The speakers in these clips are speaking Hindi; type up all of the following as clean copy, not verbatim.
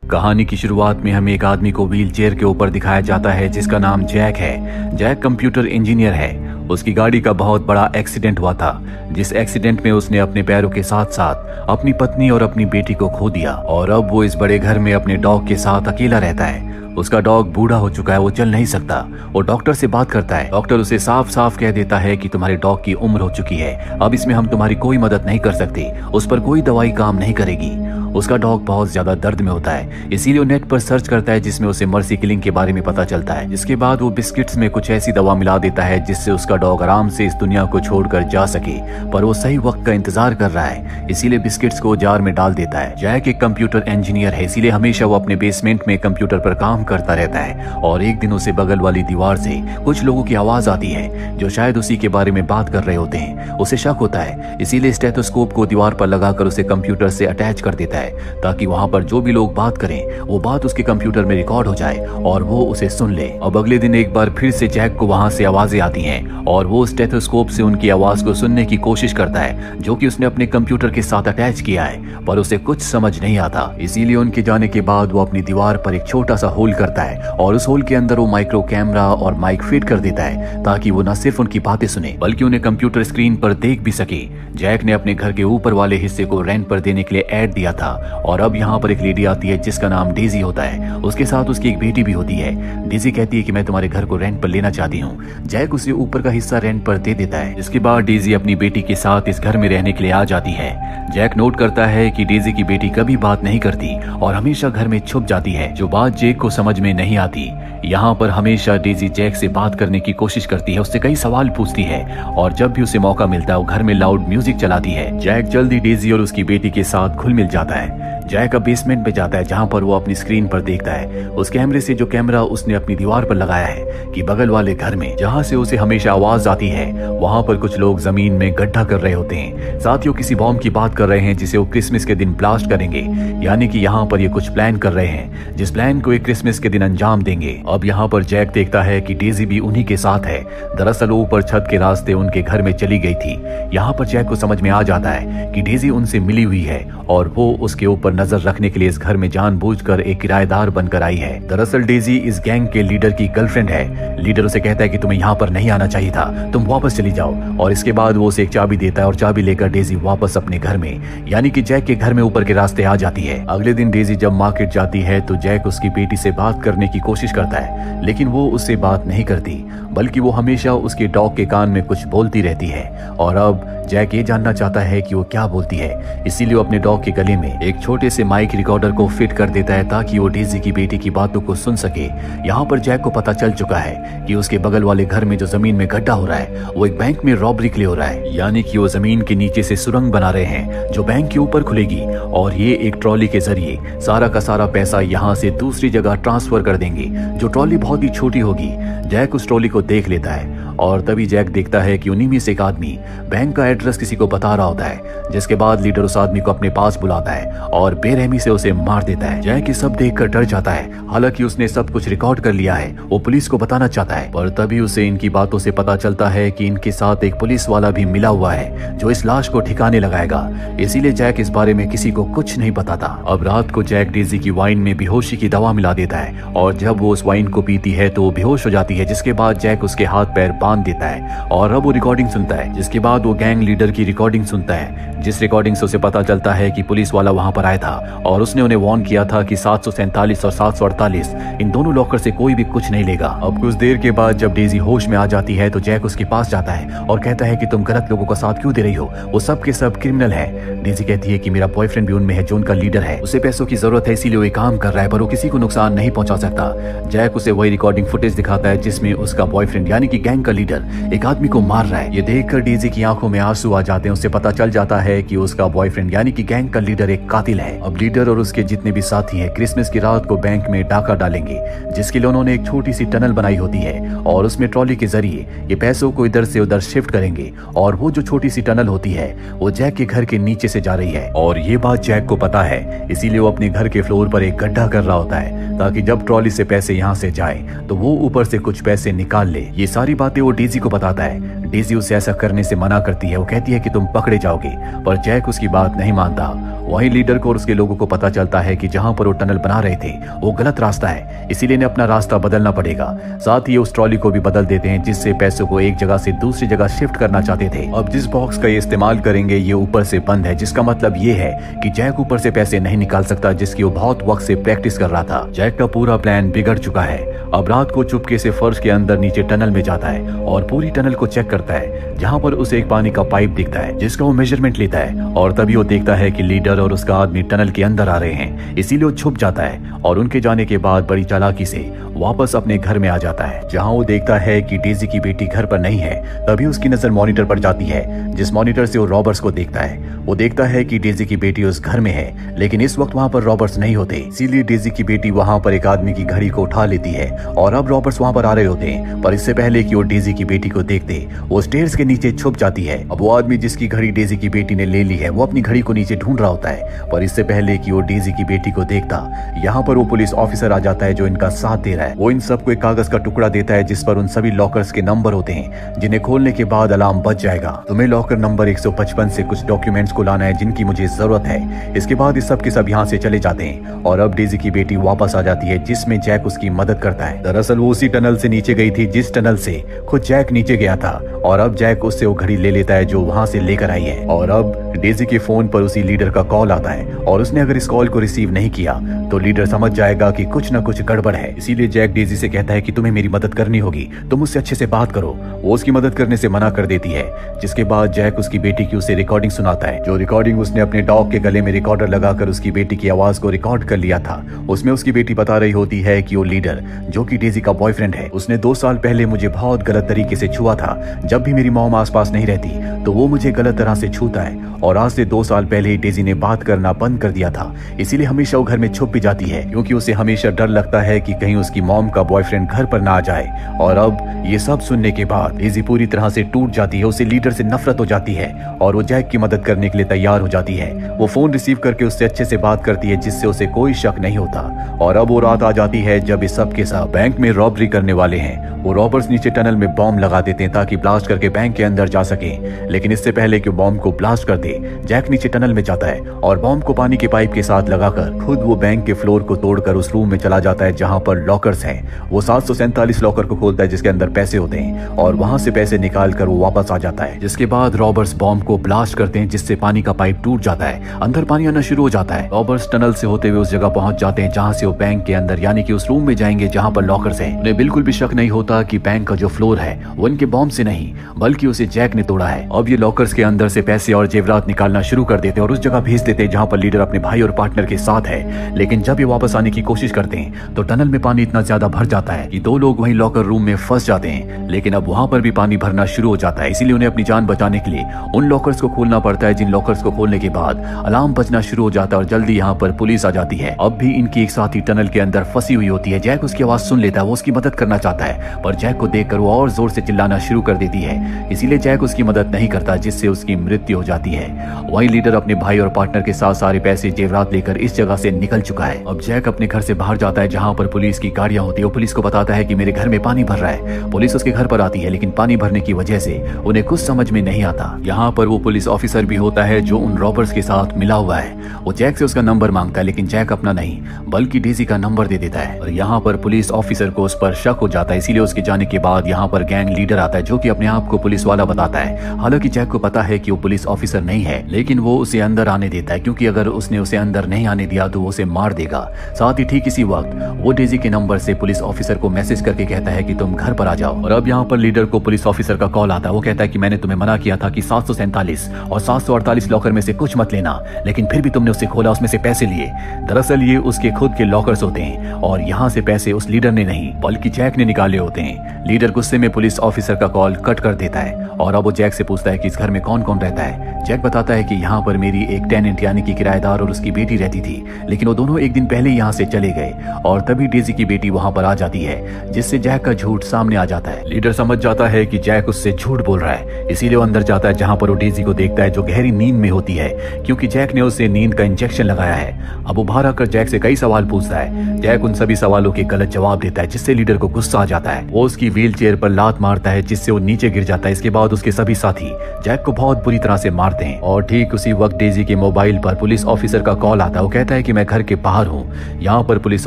कहानी की शुरुआत में हमें एक आदमी को व्हील चेयर के ऊपर दिखाया जाता है जिसका नाम जैक है। जैक कंप्यूटर इंजीनियर है। उसकी गाड़ी का बहुत बड़ा एक्सीडेंट हुआ था, जिस एक्सीडेंट में उसने अपने पैरों के साथ साथ अपनी पत्नी और अपनी बेटी को खो दिया और अब वो इस बड़े घर में अपने डॉग के साथ अकेला रहता है। उसका डॉग बूढ़ा हो चुका है, वो चल नहीं सकता। वो डॉक्टर से बात करता है। डॉक्टर उसे साफ साफ कह देता है कि तुम्हारे डॉग की उम्र हो चुकी है, अब इसमें हम तुम्हारी कोई मदद नहीं कर सकते, उस पर कोई दवाई काम नहीं करेगी। उसका डॉग बहुत ज्यादा दर्द में होता है, इसीलिए वो नेट पर सर्च करता है जिसमें उसे मर्सी किलिंग के बारे में पता चलता है। जिसके बाद वो बिस्किट्स में कुछ ऐसी दवा मिला देता है जिससे उसका डॉग आराम से इस दुनिया को छोड़कर जा सके, पर वो सही वक्त का इंतजार कर रहा है, इसीलिए बिस्किट्स को जार में डाल देता है। जैक एक कंप्यूटर इंजीनियर है, इसीलिए हमेशा वो अपने बेसमेंट में कंप्यूटर पर काम करता रहता है और एक दिन उसे बगल वाली दीवार से कुछ लोगों की आवाज आती है जो शायद उसी के बारे में बात कर रहे होते हैं। उसे शक होता है, इसीलिए स्टेथोस्कोप को दीवार पर लगाकर उसे कंप्यूटर से अटैच कर देता है ताकि वहां पर जो भी लोग बात करें वो बात उसके कंप्यूटर में रिकॉर्ड हो जाए और वो उसे सुन ले। अब अगले दिन एक बार फिर से जैक को वहां से आवाजें आती हैं और वो स्टेथोस्कोप से उनकी आवाज को सुनने की कोशिश करता है जो कि उसने अपने कंप्यूटर के साथ अटैच किया है, पर उसे कुछ समझ नहीं आता। इसीलिए उनके जाने के बाद वो अपनी दीवार पर एक छोटा सा होल करता है और उस होल के अंदर वो माइक्रो कैमरा और माइक फिट कर देता है ताकि वो न सिर्फ उनकी बातें सुने बल्कि उन्हें कंप्यूटर स्क्रीन पर देख भी सके। जैक ने अपने घर के ऊपर वाले हिस्से को रेंट पर देने के लिए ऐड दिया था और अब यहाँ पर एक लेडी आती है जिसका नाम डेजी होता है। उसके साथ उसकी एक बेटी भी होती है। डेजी कहती है कि मैं तुम्हारे घर को रेंट पर लेना चाहती हूँ। जैक उसे ऊपर का हिस्सा रेंट पर दे देता है। इसके बाद डेजी अपनी बेटी के साथ इस घर में रहने के लिए आ जाती है। जैक नोट करता है कि डेजी की बेटी कभी बात नहीं करती और हमेशा घर में छुप जाती है, जो बात जैक को समझ में नहीं आती। यहाँ पर हमेशा डेजी जैक से बात करने की कोशिश करती है, उससे कई सवाल पूछती है और जब भी उसे मौका मिलता है वो घर में लाउड म्यूजिक चलाती है। जैक जल्दी डेजी और उसकी बेटी के साथ घुल मिल जाता है। जैक अब बेसमेंट में जाता है जहां पर वो अपनी स्क्रीन पर देखता है उस कैमरे से, जो कैमरा उसने अपनी दीवार पर लगाया है, कि बगल वाले घर में जहां से उसे हमेशा आवाज आती है वहां पर कुछ लोग जमीन में गड्ढा कर रहे होते हैं। साथ ही वो किसी बॉम्ब की बात कर रहे हैं जिसे वो क्रिसमस के दिन ब्लास्ट करेंगे, यानी कि यहाँ पर ये कुछ प्लान कर रहे हैं जिस प्लान को एक क्रिसमस के दिन अंजाम देंगे। अब यहाँ पर जैक देखता है कि डेजी भी उन्हीं के साथ है। दरअसल ऊपर छत के रास्ते उनके घर में चली गई थी। यहाँ पर जैक को समझ में आ जाता है कि डेजी उनसे मिली हुई है और वो उसके ऊपर नजर रखने के लिए इस घर में जानबूझकर एक किराएदार बनकर आई है। दरअसल डेजी इस गैंग के लीडर की गर्लफ्रेंड है। लीडर उसे कहता है कि तुम्हें यहाँ पर नहीं आना चाहिए था, तुम वापस चली जाओ, और इसके बाद वो उसे एक चाबी देता है और चाबी लेकर डेजी वापस अपने घर में यानी कि जैक के घर में ऊपर के रास्ते आ जाती है। अगले दिन डेजी जब मार्केट जाती है तो जैक उसकी बेटी से बात करने की कोशिश करता है, लेकिन वो उससे बात नहीं करती बल्कि वो हमेशा उसके डॉग के कान में कुछ बोलती रहती है और अब जैक ये जानना चाहता है कि वो क्या बोलती है। इसीलिए वो अपने डॉग के गले में एक छोटे से माइक रिकॉर्डर को फिट कर देता है ताकि वो डेजी की बेटी की बातों को सुन सके। यहाँ पर जैक को पता चल चुका है कि उसके बगल वाले घर में जो जमीन में गड्ढा हो रहा है वो एक बैंक में रॉबरी के लिए हो रहा है, यानी कि वो जमीन के नीचे से सुरंग बना रहे हैं जो बैंक के ऊपर खुलेगी और ये एक ट्रॉली के जरिए सारा का सारा पैसा यहाँ से दूसरी जगह ट्रांसफर कर देंगे। जो ट्रॉली बहुत ही छोटी होगी। जैक उस ट्रॉली को देख लेता है और तभी जैक देखता है कि उन्हीं में से एक आदमी बैंक का एड्रेस किसी को बता रहा होता है, जिसके बाद लीडर उस आदमी को अपने पास बुलाता है और बेरहमी से उसे मार देता है। जैक ये सब देखकर डर जाता है, हालांकि उसने सब कुछ रिकॉर्ड कर लिया है, वो पुलिस को बताना चाहता है, पर तभी उसे इनकी बातों से पता चलता है कि इनके साथ एक पुलिस वाला भी मिला हुआ है जो इस लाश को ठिकाने लगाएगा। इसीलिए जैक इस बारे में किसी को कुछ नहीं बताता। अब रात को जैक डेजी की वाइन में बेहोशी की दवा मिला देता है और जब वो उस वाइन को पीती है तो वो बेहोश हो जाती है, जिसके बाद जैक उसके हाथ पैर बांध देता है और अब वो रिकॉर्डिंग सुनता है, जिसके बाद वो गैंग लीडर की रिकॉर्डिंग सुनता है, जिस रिकॉर्डिंग से उसे पता चलता है कि पुलिस वाला वहां पर आया था और उसने उन्हें वार्न किया था कि 747 और 748 इन दोनों लॉकर से कोई भी कुछ नहीं लेगा। अब कुछ देर के बाद जब डेजी होश में आ जाती है तो जैक उसके पास जाता है और कहता है कि तुम गलत लोगों का साथ क्यों दे रही हो, वो सब के सब क्रिमिनल है। डेजी कहती है कि मेरा बॉयफ्रेंड भी उनमें है जो उनका लीडर है, उसे पैसों की जरूरत है इसीलिए वो काम कर रहा है, पर वो किसी को नुकसान नहीं पहुंचा सकता। जैक उसे वही रिकॉर्डिंग फुटेज दिखाता है जिसमें उसका बॉयफ्रेंड यानी कि गैंग का लीडर एक आदमी को मार रहा है। ये देखकर डेजी की आंखों में आंसू आ जाते हैं। उसे पता चल जाता है कि उसका बॉयफ्रेंड यानी कि गैंग का लीडर एक कातिल है। अब लीडर और उसके जितने भी साथी हैं क्रिसमस की रात को बैंक में डाका डालेंगे, जिसके लिए उन्होंने एक छोटी सी टनल बनाई होती है और उसमें ट्रॉली के जरिए ये पैसों को इधर से उधर शिफ्ट करेंगे और वो जो छोटी सी टनल होती है वो जैक के घर के नीचे से जा रही है और ये बात जैक को पता है, इसीलिए वो अपने घर के फ्लोर पर एक गड्ढा कर रहा होता है ताकि जब ट्रॉली से पैसे यहाँ से जाए तो वो ऊपर से कुछ पैसे निकाल ले। ये सारी बातें वो डेजी को बताता है। डेजी उसे ऐसा करने से मना करती है। वो कहती है कि तुम पकड़े जाओगे, पर जैक उसकी बात नहीं मानता। वहीं लीडर को और उसके लोगों को पता चलता है कि जहां पर वो टनल बना रहे थे वो गलत रास्ता है, इसीलिए इन्हें अपना रास्ता बदलना पड़ेगा। साथ ही उस ट्रॉली को भी बदल देते हैं जिससे पैसों को एक जगह से दूसरी जगह शिफ्ट करना चाहते थे। अब जिस बॉक्स का ये इस्तेमाल करेंगे ये ऊपर से बंद है, जिसका मतलब ये है कि जैक ऊपर से पैसे नहीं निकाल सकता, जिसकी वो बहुत वक्त से प्रैक्टिस कर रहा था। जैक का पूरा प्लान बिगड़ चुका है। अब रात को चुपके से फर्श के अंदर नीचे टनल में जाता है और पूरी टनल को चेक करता है, जहां पर उसे एक पानी का पाइप दिखता है जिसका वो मेजरमेंट लेता है। और तभी वो देखता है कि लीडर और उसका आदमी टनल के अंदर आ रहे हैं, इसीलिए वो छुप जाता है और उनके जाने के बाद बड़ी चालाकी से वापस अपने घर में आ जाता है, जहां वो देखता है कि डेजी की बेटी घर पर नहीं है। तभी उसकी नजर मॉनिटर पर जाती है, जिस मॉनिटर से वो रॉबर्ट्स को देखता है। वो देखता है कि डेजी की बेटी उस घर में है, लेकिन इस वक्त वहां पर रॉबर्ट्स नहीं होते, इसीलिए डेजी की बेटी वहां पर एक आदमी की घड़ी को उठा लेती है। और अब रॉबर्ट्स वहां पर आ रहे होते हैं, पर इससे पहले कि वो डेजी की बेटी को देखते वो स्टेयर्स के नीचे छुप जाती है। अब वो आदमी जिसकी घड़ी डेजी की बेटी ने ले ली है वो अपनी घड़ी को नीचे ढूंढ रहा होता है, पर इससे पहले कि वो डेजी की बेटी को देखता यहाँ पर वो पुलिस ऑफिसर आ जाता है जो इनका साथ दे रहा है। वो इन सबको एक कागज का टुकड़ा देता है जिस पर उन सभी लॉकर्स के नंबर होते हैं, जिन्हें खोलने के बाद अलार्म बज जाएगा। तुम्हें लॉकर नंबर 155 से कुछ डॉक्यूमेंट्स को लाना है जिनकी मुझे जरूरत है। इसके बाद इस सब के सब यहाँ से चले जाते हैं और अब डेजी की बेटी वापस आ जाती है, जिसमें जैक उसकी मदद करता है। दरअसल वो उसी टनल से नीचे गई थी जिस टनल से खुद जैक नीचे गया था, और अब जैक उससे वो घड़ी ले लेता है जो वहां से लेकर आई है। और अब डेजी के फोन पर उसी लीडर का कॉल आता है, और उसने अगर इस कॉल को रिसीव नहीं किया तो लीडर समझ जाएगा कि कुछ न कुछ गड़बड़ है। इसीलिए जैक डेजी से कहता है कि तुम्हें मेरी मदद करनी होगी, तुम उससे अच्छे से बात करो। वो उसकी मदद करने से मना कर देती है, जिसके बाद जैक उसकी बेटी की उसे रिकॉर्डिंग सुनाता है, जो रिकॉर्डिंग उसने अपने डॉग के गले में रिकॉर्डर लगाकर उसकी बेटी की आवाज को रिकॉर्ड कर लिया था। उसमें उसकी बेटी बता रही होती है कि वो लीडर, जो कि डेजी का बॉयफ्रेंड है, उसने 2 साल पहले मुझे बहुत गलत तरीके से छुआ था। जब भी मेरी मॉम आसपास नहीं रहती तो वो मुझे गलत तरह से छूता है, और आज से 2 साल पहले ही डेजी ने बात करना बंद कर दिया था। इसीलिए हमेशा वो घर में छुप भी जाती है, क्योंकि उसे हमेशा डर लगता है कि कहीं उसकी मॉम का बॉयफ्रेंड घर पर ना आ जाए। और अब ये सब सुनने के बाद डेजी पूरी तरह से टूट जाती है, उसे लीडर से नफरत हो जाती है और वो जैक की मदद करने के लिए तैयार हो जाती है। वो फोन रिसीव करके उससे अच्छे से बात करती है, जिससे उसे कोई शक नहीं होता। और अब वो रात आ जाती है जब इस सब के सब बैंक में रॉबरी करने वाले हैं। वो रॉबर्ट्स नीचे टनल में बॉम्ब लगा देते हैं ताकि ब्लास्ट करके बैंक के अंदर जा सके, लेकिन इससे पहले कि बॉम्ब को ब्लास्ट कर दे, जैक नीचे टनल में जाता है और बॉम्ब को पानी के पाइप के साथ लगाकर खुद वो बैंक के फ्लोर को तोड़कर उस रूम में चला जाता है जहां पर लॉकर्स हैं। वो 747 लॉकर को खोलता है जिसके अंदर पैसे होते हैं, और वहां से पैसे निकाल कर वो वापस आ जाता है। जिसके बाद रॉबर्ट्स बॉम्ब को ब्लास्ट करते हैं, जिससे पानी का पाइप टूट जाता है, अंदर पानी आना शुरू हो जाता है। रॉबर्ट्स टनल से होते हुए उस जगह पहुंच जाते हैं जहां से वो बैंक के अंदर यानी कि उस रूम में जाएंगे जहां पर लॉकर्स हैं। उन्हें बिल्कुल भी शक नहीं होता कि बैंक का जो फ्लोर है वो इनके बॉम्ब से नहीं बल्कि उसे जैक ने तोड़ा है। अब ये लॉकर्स के अंदर से पैसे और जेवरात निकालना शुरू कर देते हैं और उस जगह भेज देते हैं जहां पर लीडर अपने भाई और पार्टनर के साथ है। लेकिन जब ये वापस आने की कोशिश करते हैं तो टनल में पानी इतना ज्यादा भर जाता है कि 2 लोग वहीं लॉकर रूम में फंस जाते हैं। लेकिन अब वहां पर भी पानी भरना शुरू हो जाता है, इसीलिए उन्हें अपनी जान बचाने के लिए उन लॉकर्स को खोलना पड़ता है, जिन लॉकर्स को खोलने के बाद अलार्म बजना शुरू हो जाता है और जल्दी यहाँ पर पुलिस आ जाती है। अब भी इनकी एक साथी टनल के अंदर फंसी हुई होती है। जैक उसकी आवाज सुन लेता है, वो उसकी मदद करना चाहता है, पर जैक को देखकर वो और जोर से चिल्लाना शुरू कर देती है। इसीलिए जैक उसकी मदद नहीं करता, जिससे उसकी मृत्यु हो जाती है। वहीं लीडर अपने भाई और पार्टनर के साथ सारे पैसे जेवरात लेकर इस जगह से निकल चुका है। अब जैक अपने घर से बाहर जाता है जहां पर पुलिस की गाड़ियां होती है। वो पुलिस को बताता है कि मेरे घर में पानी भर रहा है। पुलिस उसके घर पर आती है, लेकिन पानी भरने की वजह से उन्हें कुछ समझ में नहीं आता। यहाँ पर वो पुलिस ऑफिसर भी होता है जो उन रॉबर्स के साथ मिला हुआ है। वो जैक से उसका नंबर मांगता है, लेकिन जैक अपना नहीं बल्कि डेजी का नंबर दे देता है। और यहाँ पर पुलिस ऑफिसर को उस पर शक हो जाता है, इसीलिए उसके जाने के बाद यहाँ पर गैंग लीडर आता है जो कि अपने आप को पुलिस वाला बताता है। हालांकि जैक को पता है कि वो पुलिस ऑफिसर नहीं है, लेकिन वो उसे अंदर आने देता है, क्योंकि अगर उसने उसे अंदर नहीं आने दिया तो वो उसे मार देगा। साथ ही ठीक इसी वक्त वो डेजी के नंबर से पुलिस ऑफिसर को मैसेज करके कहता है कि तुम घर पर आ जाओ। और अब यहाँ पर लीडर को पुलिस ऑफिसर का कॉल आता है। वो कहता है कि मैंने तुम्हें मना किया था कि 747 और 748 लॉकर में से कुछ मत लेना, लेकिन फिर भी तुमने उसे खोला, उसमें से पैसे लिए। दरअसल ये उसके खुद के लॉकर्स होते हैं और यहाँ से पैसे उस लीडर ने नहीं बल्कि जैक ने निकाले होते हैं। लीडर गुस्से में पुलिस ऑफिसर का कॉल कट कर देता है और अब वो जैक से पूछता है कि इस घर में कौन कौन रहता है। जैक बताता है कि यहाँ पर मेरी एक टेनेंट यानी कि किराएदार और उसकी बेटी रहती थी, लेकिन वो दोनों एक दिन पहले यहाँ से चले गए और तभी डेजी की बेटी वहाँ पर आ जाती है, जिससे जैक का झूठ सामने आ जाता है। लीडर समझ जाता है कि जैक उससे झूठ बोल रहा है, इसीलिए वो अंदर जाता है जहाँ पर वो डेजी को देखता है जो गहरी नींद में होती है, क्योंकि जैक ने उसे नींद का इंजेक्शन लगाया है। अब वो बाहर आकर जैक से कई सवाल पूछता है। जैक उन सभी सवालों के गलत जवाब देता है, जिससे लीडर को गुस्सा आ जाता है। वो उसकी व्हील चेयर पर लात मारता है, जिससे वो नीचे गिर जाता है। इसके बाद उसके सभी साथी जैक को बहुत बुरी तरह से मारते हैं और ठीक उसी वक्त डेजी के मोबाइल पर पुलिस ऑफिसर का कॉल आता है। वो कहता है कि मैं घर के बाहर हूँ। यहाँ पर पुलिस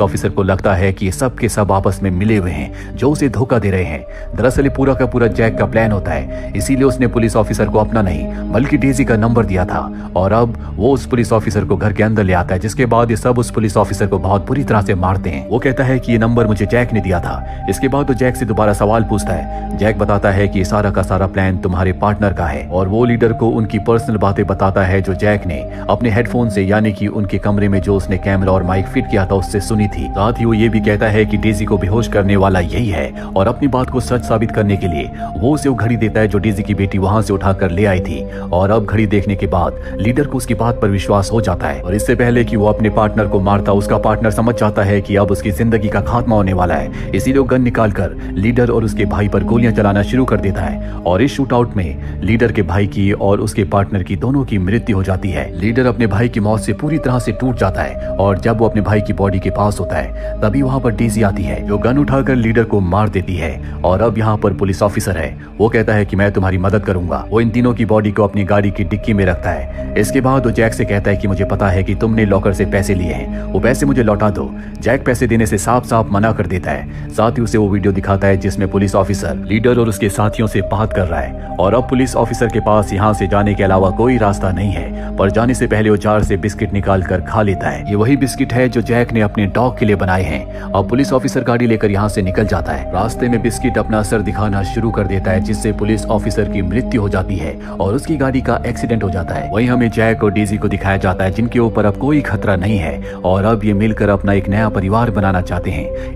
ऑफिसर को लगता है कि ये सब के सब आपस में मिले हुए हैं जो उसे धोखा दे रहे हैं। दरअसल पूरा का पूरा जैक का प्लान होता है, इसीलिए उसने पुलिस ऑफिसर को अपना नहीं बल्कि डेजी का नंबर दिया था और अब वो उस पुलिस ऑफिसर को घर के अंदर ले आता है, जिसके बाद ये सब उस पुलिस ऑफिसर को बहुत बुरी तरह से मारते हैं। वो कहता है कि ये नंबर मुझे जैक ने दिया था। इसके बाद वो जैक से दोबारा सवाल पूछता है। जैक बताता है कि सारा का सारा प्लान तुम्हारे पार्टनर का है और वो लीडर को उनकी पर्सनल बातें बताता है जो जैक ने अपने हेडफोन से यानी कि उनके कमरे में जो उसने कैमरा और माइक फिट किया था उससे सुनी थी। साथ ही वो ये भी कहता है कि डेजी को बेहोश करने वाला यही है और अपनी बात को सच साबित करने के लिए वो उसे वो घड़ी देता है जो डेजी की बेटी वहां से उठाकर ले आई थी। और अब घड़ी देखने के बाद लीडर को उसकी बात पर विश्वास हो जाता है और इससे पहले कि वो अपने पार्टनर को मारता उसका पार्टनर समझ जाता है कि अब उसकी जिंदगी का खात्मा होने वाला है, इसीलिए वो गन निकालकर लीडर और उसके भाई पर गोलियां चलाना शुरू कर देता है और इस शूटआउट में लीडर के भाई की और उसके पार्टनर की दोनों की मृत्यु हो जाती है। लीडर अपने भाई की मौत से पूरी तरह से टूट जाता है और जब वो अपने भाई की बॉडी के पास होता है तभी वहां पर डेजी आती है जो गन उठाकर लीडर को मार देती है। और अब यहाँ पर पुलिस ऑफिसर है, वो कहता है कि मैं तुम्हारी मदद करूंगा। वो इन तीनों की बॉडी को अपनी गाड़ी की डिक्की में रखता है। इसके बाद वो जैक से कहता है कि मुझे पता है कि तुमने लॉकर से पैसे लिए हैं, वो पैसे मुझे लौटा दो। जैक पैसे देने से साफ साफ मना कर देता है। साथ ही उसे वो वीडियो दिखाता है जिसमें पुलिस ऑफिसर लीडर और उसके साथियों से बात कर रहा है और अब पुलिस ऑफिसर के पास यहाँ से जाने के अलावा कोई रास्ता नहीं है, पर जाने से पहले वो जार से बिस्किट निकाल कर खा लेता है। ये वही बिस्किट है जो जैक ने अपने डॉग के लिए बनाए हैं। अब पुलिस ऑफिसर गाड़ी लेकर यहाँ से निकल जाता है। रास्ते में बिस्किट अपना असर दिखाना शुरू कर देता है, जिससे पुलिस ऑफिसर की मृत्यु हो जाती है और उसकी गाड़ी का एक्सीडेंट हो जाता है। वहीं हमें जैक और डेजी को दिखाया जाता है जिनके ऊपर अब कोई खतरा नहीं है और अब ये मिलकर अपना एक नया परिवार बनाना चाहते हैं।